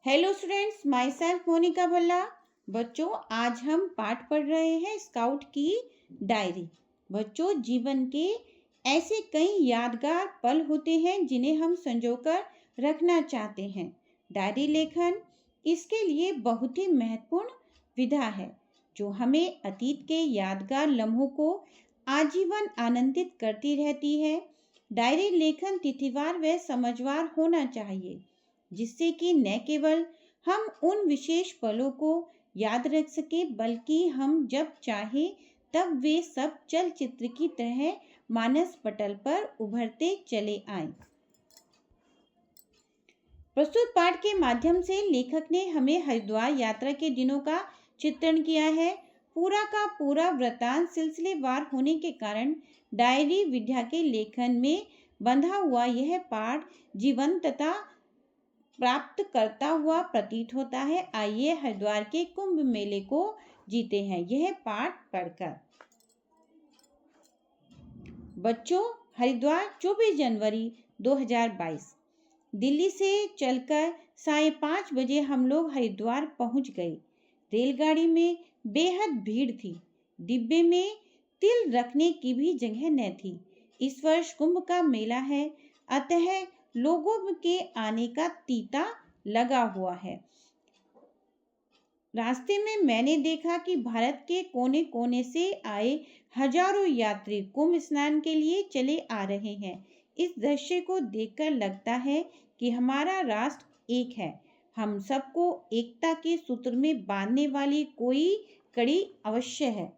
Hello students, myself Monika Bhalla. बच्चों, आज हम पाठ पढ़ रहे हैं स्काउट की डायरी। बच्चों, जीवन के ऐसे कई यादगार पल होते हैं जिन्हें हम संजोकर रखना चाहते हैं। डायरी लेखन इसके लिए बहुत ही महत्वपूर्ण विधा है जो हमें अतीत के यादगार लम्हों को आजीवन आनंदित करती रहती है। डायरी लेखन तिथिवार व समझवार होना चाहिए जिससे कि न केवल हम उन विशेष पलों को याद रख सकें बल्कि हम जब चाहें तब वे सब चलचित्र की तरह मानस पटल पर उभरते चले आएं। प्रस्तुत पाठ के माध्यम से लेखक ने हमें हरिद्वार यात्रा के दिनों का चित्रण किया है। पूरा का पूरा वृत्तांत सिलसिलेवार होने के कारण डायरी विधा के लेखन में बंधा हुआ यह पाठ जीवंतता प्राप्त करता हुआ प्रतीत होता है। आइए हरिद्वार के कुंभ मेले को जीते हैं यह पाठ पढ़कर। बच्चों, हरिद्वार 24 जनवरी 2022। दिल्ली से चलकर 5:30 बजे हम लोग हरिद्वार पहुंच गए। रेलगाड़ी में बेहद भीड़ थी। डिब्बे में तिल रखने की भी जगह न थी। इस वर्ष कुंभ का मेला है, अतः लोगों के आने का तीता लगा हुआ है। रास्ते में मैंने देखा कि भारत के कोने कोने से आए हजारों यात्री कुंभ स्नान के लिए चले आ रहे हैं। इस दृश्य को देखकर लगता है कि हमारा राष्ट्र एक है। हम सबको एकता के सूत्र में बांधने वाली कोई कड़ी अवश्य है।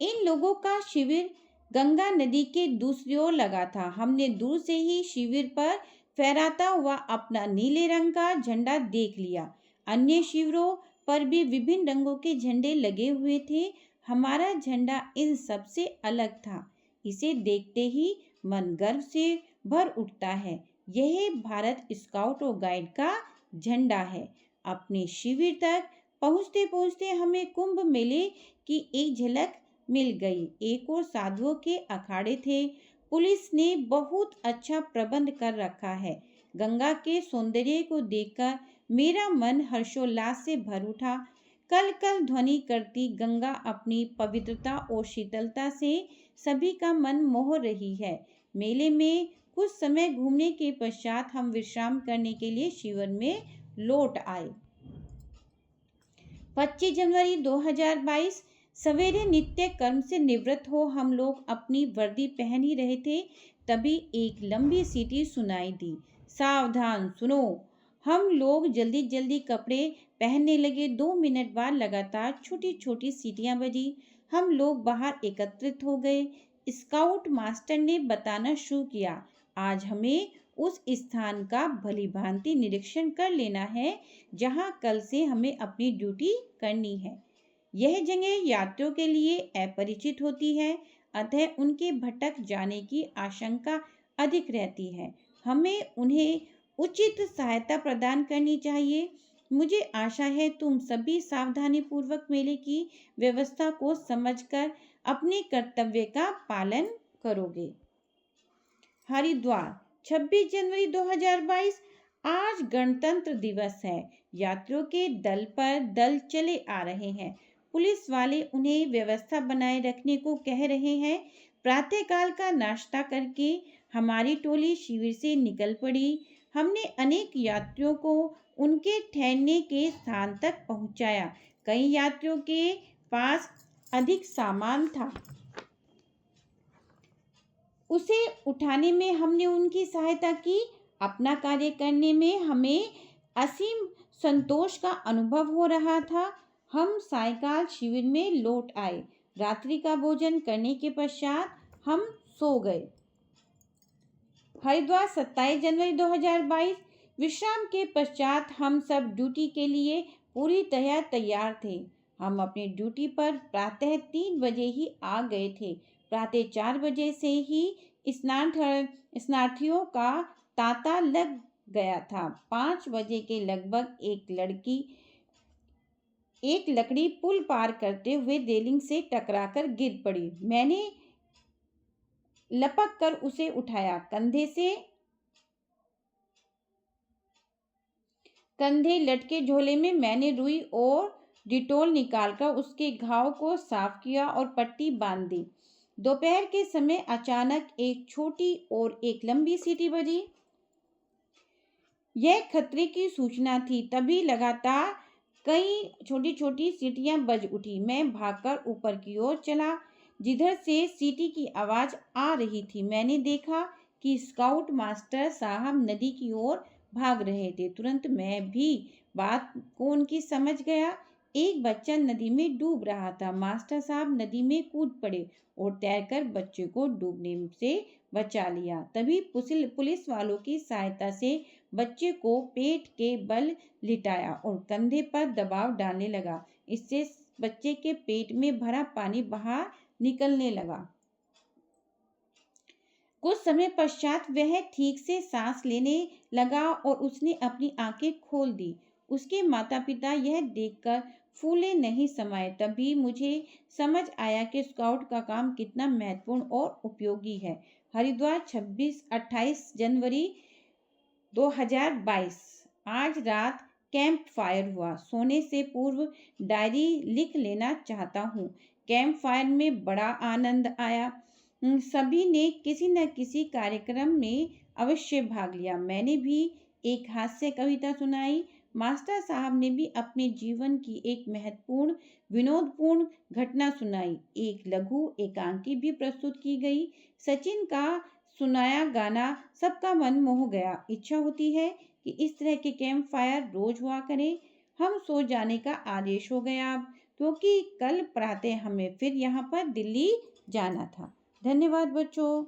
इन लोगों का शिविर गंगा नदी के दूसरी ओर लगा था। हमने दूर से ही शिविर पर फहराता हुआ अपना नीले रंग का झंडा देख लिया। अन्य शिविरों पर भी विभिन्न रंगों के झंडे लगे हुए थे। हमारा झंडा इन सब से अलग था। इसे देखते ही मन गर्व से भर उठता है। यह भारत स्काउट और गाइड का झंडा है। अपने शिविर तक पहुँचते पहुँचते हमें कुंभ मेले की एक झलक मिल गई। एक और साधुओं के अखाड़े थे। पुलिस ने बहुत अच्छा प्रबंध कर रखा है। गंगा के सौंदर्य को देखकर मेरा मन हर्षोल्लास से भर उठा। कल कल ध्वनि करती गंगा अपनी पवित्रता और शीतलता से सभी का मन मोह रही है। मेले में कुछ समय घूमने के पश्चात हम विश्राम करने के लिए शिविर में लौट आए। 25 जनवरी 2022 सवेरे नित्य कर्म से निवृत्त हो हम लोग अपनी वर्दी पहन ही रहे थे, तभी एक लंबी सीटी सुनाई दी। सावधान सुनो। हम लोग जल्दी जल्दी कपड़े पहनने लगे। 2 मिनट बाद लगातार छोटी छोटी सीटियां बजी। हम लोग बाहर एकत्रित हो गए। स्काउट मास्टर ने बताना शुरू किया, आज हमें उस स्थान का भलीभांति निरीक्षण कर लेना है जहां कल से हमें अपनी ड्यूटी करनी है। यह जगह यात्रियों के लिए अपरिचित होती है, अतः उनके भटक जाने की आशंका अधिक रहती है। हमें उन्हें उचित सहायता प्रदान करनी चाहिए। मुझे आशा है तुम सभी सावधानी पूर्वक मेले की व्यवस्था को समझकर अपने कर्तव्य का पालन करोगे। हरिद्वार 26 जनवरी 2022। आज गणतंत्र दिवस है। यात्रियों के दल पर दल चले आ रहे हैं। पुलिस वाले उन्हें व्यवस्था बनाए रखने को कह रहे हैं। प्रातःकाल का नाश्ता करके हमारी टोली शिविर से निकल पड़ी। हमने अनेक यात्रियों को उनके ठहरने के स्थान तक पहुंचाया। कई यात्रियों के पास अधिक सामान था, उसे उठाने में हमने उनकी सहायता की। अपना कार्य करने में हमें असीम संतोष का अनुभव हो रहा था। हम सायकाल शिविर में लौट आए। रात्रि का भोजन करने के पश्चात हम सो गए। हरिद्वार 27 जनवरी 2022। विश्राम के पश्चात हम सब ड्यूटी के लिए पूरी तरह तैयार थे। हम अपनी ड्यूटी पर प्रातः 3 बजे ही आ गए थे। प्रातः 4 बजे से ही स्नार्थियों का तांता लग गया था। 5 बजे के लगभग एक लकड़ी पुल पार करते हुए रेलिंग से टकराकर गिर पड़ी। मैंने लपक कर उसे उठाया। कंधे से कंधे लटके झोले में मैंने रुई और डिटोल निकालकर उसके घाव को साफ किया और पट्टी बांध दी। दोपहर के समय अचानक एक छोटी और एक लंबी सीटी बजी। यह खतरे की सूचना थी। तभी लगातार कई छोटी छोटी सीटियां बज उठी। मैं भागकर ऊपर की ओर चला जिधर से सीटी की आवाज आ रही थी। मैंने देखा कि स्काउट मास्टर साहब नदी की ओर भाग रहे थे। तुरंत मैं भी बात को उनकी समझ गया। एक बच्चा नदी में डूब रहा था। मास्टर साहब नदी में कूद पड़े और तैरकर बच्चे को डूबने से बचा लिया। तभी पुलिस वालों की सहायता से बच्चे को पेट के बल लिटाया और कंधे पर दबाव डालने लगा। इससे बच्चे के पेट में भरा पानी बाहर निकलने लगा। कुछ समय पश्चात वह ठीक से सांस लेने लगा और उसने अपनी आंखें खोल दी। उसके माता पिता यह देखकर फूले नहीं समाये। तभी मुझे समझ आया कि स्काउट का काम कितना महत्वपूर्ण और उपयोगी है। हरिद्वार 28 जनवरी 2022। आज रात कैंप फायर हुआ। सोने से पूर्व डायरी लिख लेना चाहता हूँ। कैंप फायर में बड़ा आनंद आया। सभी ने किसी न किसी कार्यक्रम में अवश्य भाग लिया। मैंने भी एक हास्य कविता सुनाई। मास्टर साहब ने भी अपने जीवन की एक महत्वपूर्ण विनोदपूर्ण घटना सुनाई। एक लघु एकांकी भी प्रस्तुत की गई। सचिन का सुनाया गाना सबका मन मोह गया। इच्छा होती है कि इस तरह के कैंप फायर रोज हुआ करें। हम सो जाने का आदेश हो गया अब, क्योंकि कल प्रातः हमें फिर यहाँ पर दिल्ली जाना था। धन्यवाद बच्चों।